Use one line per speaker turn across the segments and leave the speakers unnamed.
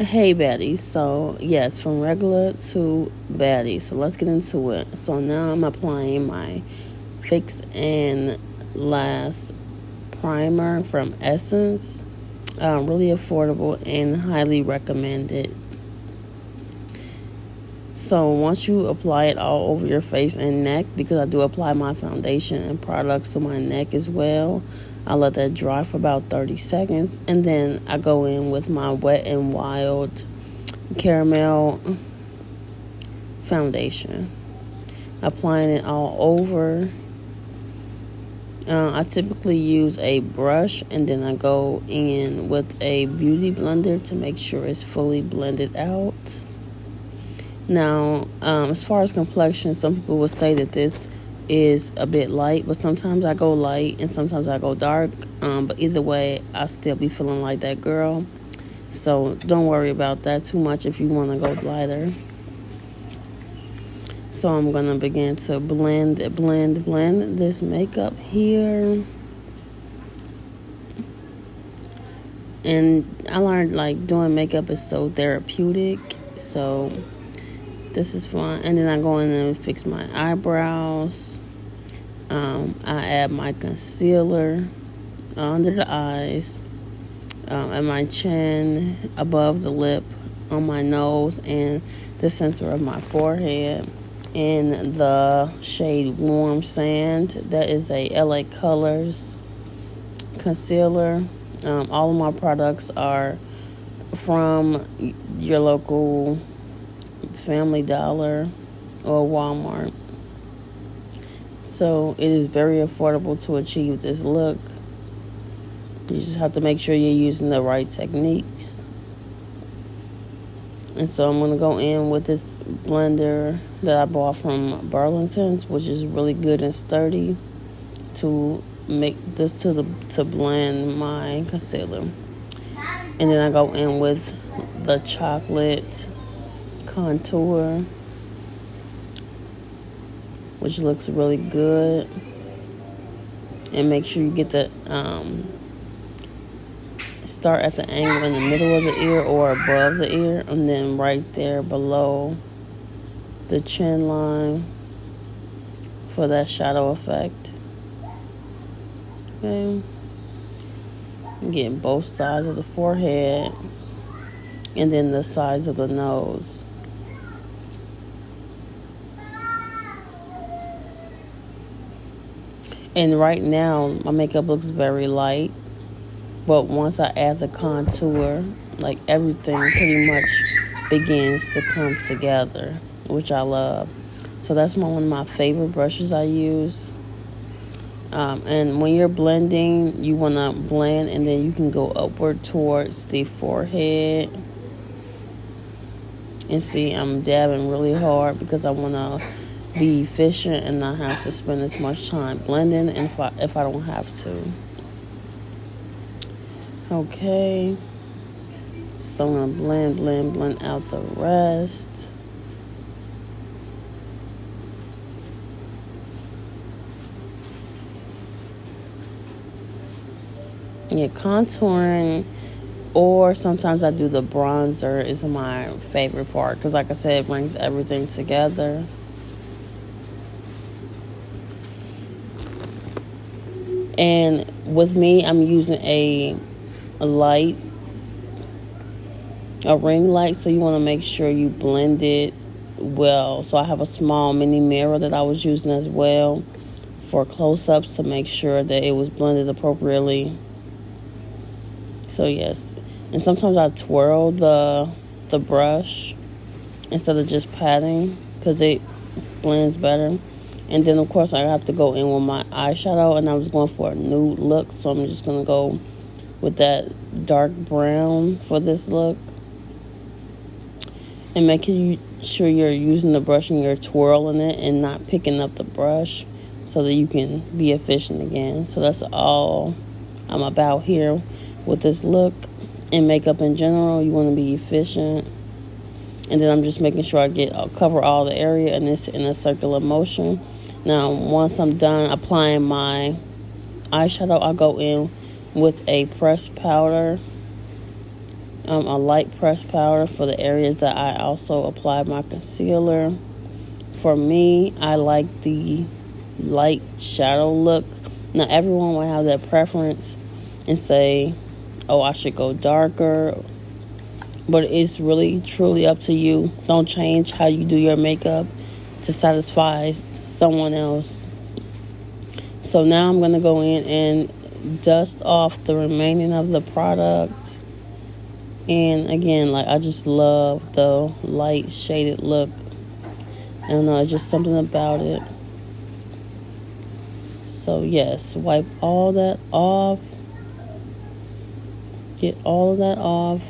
Hey Baddie, so yes, from regular to Baddie. So let's get into it. So now I'm applying my Fix and Last primer from Essence. Really affordable and highly recommended. So once you apply it all over your face and neck, because I do apply my foundation and products to my neck as well, I let that dry for about 30 seconds, and then I go in with my Wet and Wild caramel foundation, applying it all over. I typically use a brush, and then I go in with a beauty blender to make sure it's fully blended out. Now, as far as complexion, some people would say that this is a bit light, but sometimes I go light and sometimes I go dark. But either way, I still be feeling like that girl. So don't worry about that too much if you want to go lighter. So I'm going to begin to blend this makeup here. And I learned like doing makeup is so therapeutic. So this is fun. And then I go in and fix my eyebrows. I add my concealer under the eyes, at my chin, above the lip, on my nose, and the center of my forehead. In the shade Warm Sand, that is a LA Colors concealer. All of my products are from your local Family Dollar or Walmart. So it is very affordable to achieve this look. You just have to make sure you're using the right techniques. And so I'm going to go in with this blender that I bought from Burlington's, which is really good and sturdy, to make this to blend my concealer. And then I go in with the chocolate contour, which looks really good. And make sure you get the start at the angle in the middle of the ear or above the ear, and then right there below the chin line for that shadow effect. Okay. Getting both sides of the forehead and then the sides of the nose. And right now, my makeup looks very light. But once I add the contour, like everything pretty much begins to come together, which I love. So that's one of my favorite brushes I use. And when you're blending, you want to blend and then you can go upward towards the forehead. And see, I'm dabbing really hard because I want to be efficient and not have to spend as much time blending, and if I don't have to. Okay, so I'm going to blend out the rest. Yeah, contouring, or sometimes I do the bronzer, is my favorite part because, like I said, it brings everything together. And with me, I'm using a ring light, so you want to make sure you blend it well. So I have a small mini mirror that I was using as well for close-ups to make sure that it was blended appropriately. So yes, and sometimes I twirl the brush instead of just patting because it blends better. And then of course I have to go in with my eyeshadow, and I was going for a nude look, so I'm just gonna go with that dark brown for this look. And making sure you're using the brush and you're twirling it and not picking up the brush so that you can be efficient again. So that's all I'm about here with this look and makeup in general. You want to be efficient. And then I'm just making sure I'll cover all the area and it's in a circular motion. Now, once I'm done applying my eyeshadow, I'll go in with a pressed powder a light pressed powder for the areas that I also apply my concealer. For me, I like the light shadow look. Now, everyone will have their preference and say, oh, I should go darker. But it's really, truly up to you. Don't change how you do your makeup to satisfy someone else. So now I'm going to go in and dust off the remaining of the product. And again, like, I just love the light shaded look. I don't know, it's just something about it. So yes, wipe all that off. Get all of that off.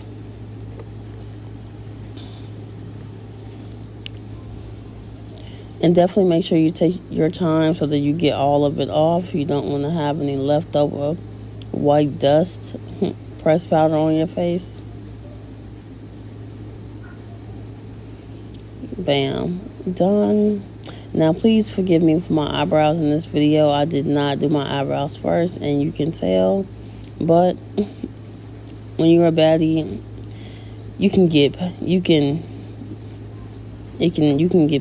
And definitely make sure you take your time so that you get all of it off. You don't want to have any leftover white dust, pressed powder on your face. Bam. Done. Now, please forgive me for my eyebrows in this video. I did not do my eyebrows first, and you can tell. But when you're a baddie, you can get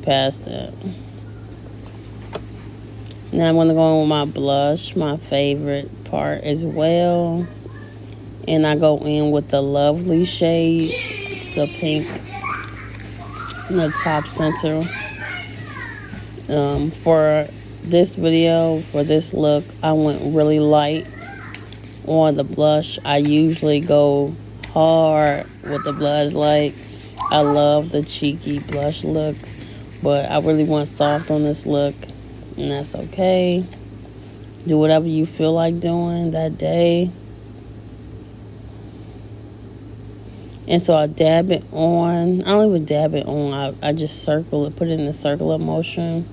past that. Now I'm gonna go in with my blush, my favorite part as well, and I go in with the lovely shade, the pink, in the top center. For this video, for this look, I went really light on the blush. I usually go hard with the blush. Like, I love the cheeky blush look, but I really went soft on this look, and that's okay. Do whatever you feel like doing that day. And so I dab it on. I don't even dab it on. I just circle it, put it in a circular motion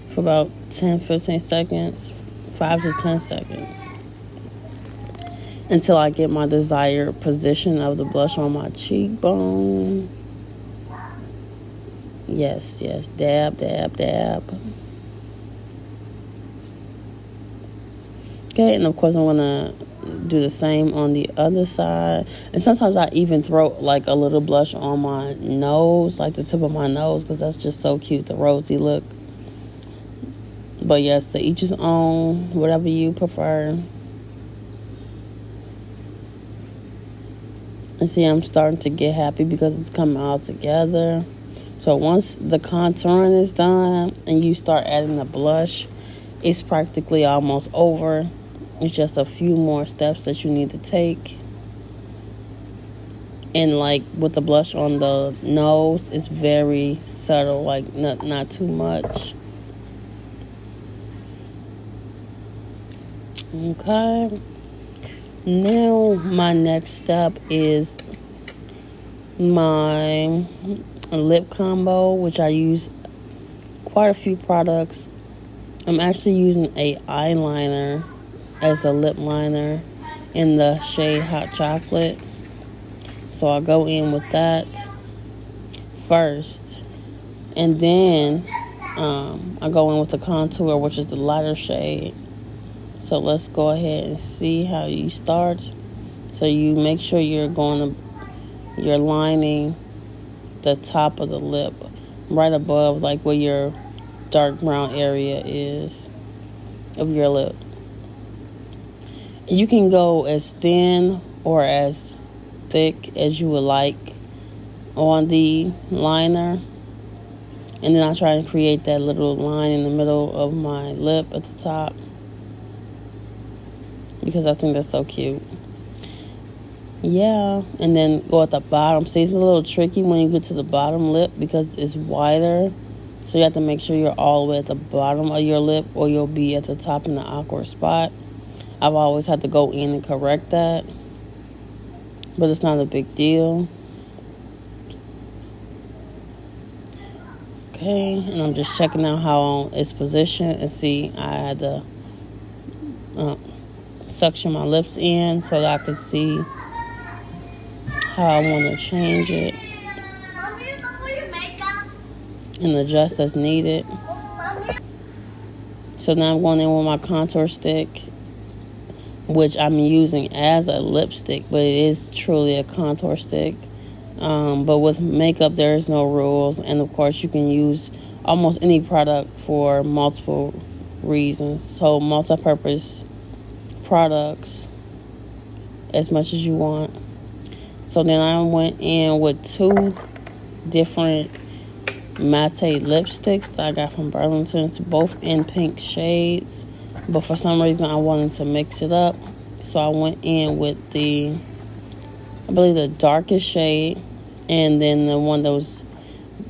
for about 10-15 seconds, 5 to 10 seconds, until I get my desired position of the blush on my cheekbone. Yes, dab, dab, dab. Okay, and of course I'm going to do the same on the other side. And sometimes I even throw like a little blush on my nose, like the tip of my nose, because that's just so cute, the rosy look. But yes, to each his own, whatever you prefer. And see, I'm starting to get happy because it's coming all together. So once the contouring is done and you start adding the blush, it's practically almost over. It's just a few more steps that you need to take. And like with the blush on the nose, it's very subtle, like not too much. Okay. Now my next step is my lip combo, which I use quite a few products. I'm actually using a eyeliner as a lip liner in the shade Hot Chocolate. So I go in with that first, and then I go in with the contour, which is the lighter shade. So let's go ahead and see how you start. So you make sure you're lining the top of the lip right above, like where your dark brown area is of your lip. And you can go as thin or as thick as you would like on the liner. And then I try and create that little line in the middle of my lip at the top, because I think that's so cute. Yeah, and then go at the bottom. See, it's a little tricky when you get to the bottom lip because it's wider. So you have to make sure you're all the way at the bottom of your lip, or you'll be at the top in the awkward spot. I've always had to go in and correct that, but it's not a big deal. Okay, and I'm just checking out how it's positioned, and see, I had to suction my lips in so that I could see how I want to change it and adjust as needed. So now I'm going in with my contour stick which I'm using as a lipstick, but it is truly a contour stick. But with makeup, there's no rules, and of course, you can use almost any product for multiple reasons. So, multi-purpose products as much as you want. So then I went in with 2 different matte lipsticks that I got from Burlington's, both in pink shades. But for some reason, I wanted to mix it up. So I went in with I believe the darkest shade, and then the one that was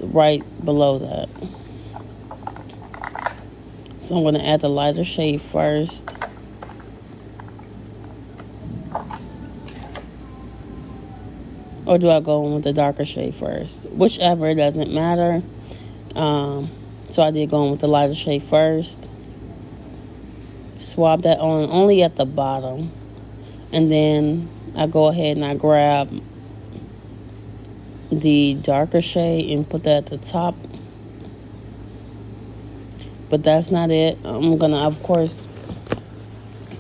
right below that. So I'm going to add the lighter shade first. Or do I go in with the darker shade first? Whichever, it doesn't matter. So I did go in with the lighter shade first. Swab that on only at the bottom. And then I go ahead and I grab the darker shade and put that at the top. But that's not it. I'm going to, of course,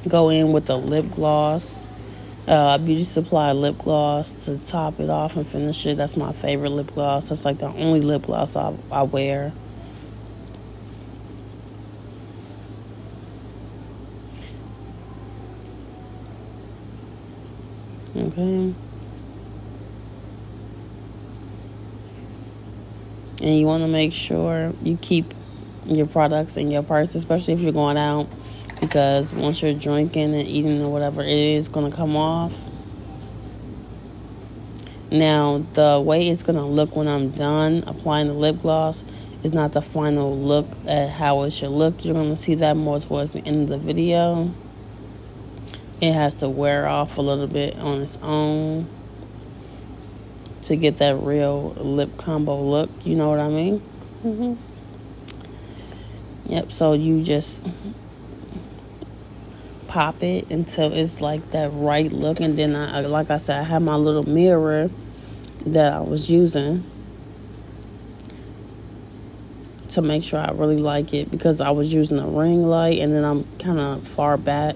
go in with the lip gloss. Beauty Supply lip gloss to top it off and finish it. That's my favorite lip gloss. That's like the only lip gloss I wear. Okay. And you want to make sure you keep your products in your purse, especially if you're going out, because once you're drinking and eating or whatever, it is going to come off. Now, the way it's going to look when I'm done applying the lip gloss is not the final look at how it should look. You're going to see that more towards the end of the video. It has to wear off a little bit on its own to get that real lip combo look. You know what I mean? Mm-hmm. Yep, so you just pop it until it's like that right look. And then, like I said, I have my little mirror that I was using to make sure I really like it, because I was using a ring light and then I'm kind of far back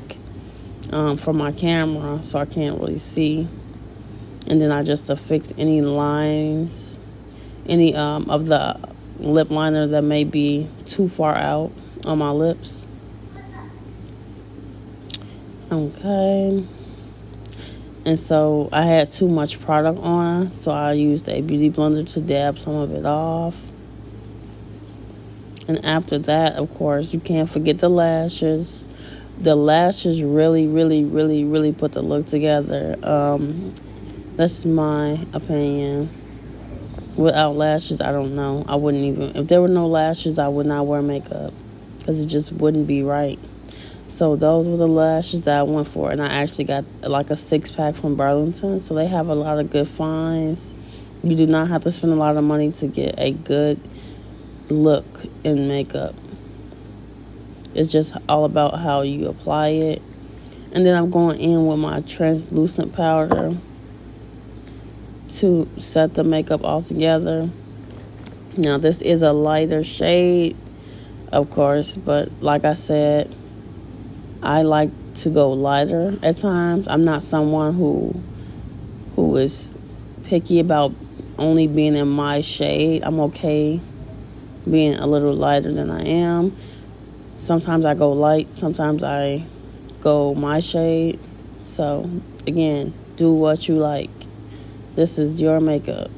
from my camera, so I can't really see. And then I just affix any lines, any of the lip liner that may be too far out on my lips. Okay. And so I had too much product on, so I used a beauty blender to dab some of it off. And after that, of course, you can't forget the lashes. The lashes really, really, really, really put the look together. That's my opinion. Without lashes, I don't know. I wouldn't even, if there were no lashes, I would not wear makeup, because it just wouldn't be right. So those were the lashes that I went for. And I actually got like a 6-pack from Burlington. So they have a lot of good finds. You do not have to spend a lot of money to get a good look in makeup. It's just all about how you apply it. And then I'm going in with my translucent powder to set the makeup all together. Now this is a lighter shade, of course, but like I said, I like to go lighter at times. I'm not someone who is picky about only being in my shade. I'm okay being a little lighter than I am. Sometimes I go light, sometimes I go my shade. So again, do what you like. This is your makeup.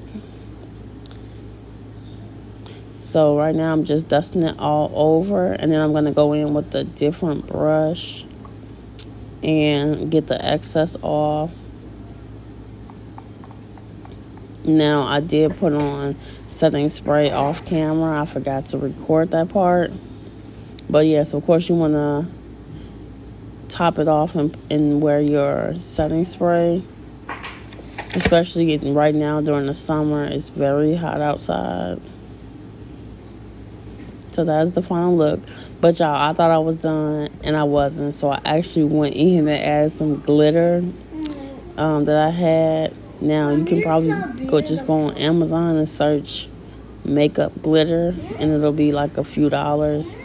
So right now I'm just dusting it all over, and then I'm going to go in with a different brush and get the excess off. Now I did put on setting spray off camera. I forgot to record that part. But yes, of course you want to top it off and wear your setting spray. Especially right now during the summer, it's very hot outside. So that's the final look. But y'all, I thought I was done and I wasn't. So I actually went in and added some glitter that I had. Now you can probably go on Amazon and search makeup glitter, and it'll be like a few dollars.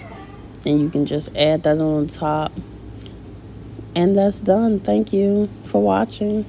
And you can just add that on top. And that's done. Thank you for watching.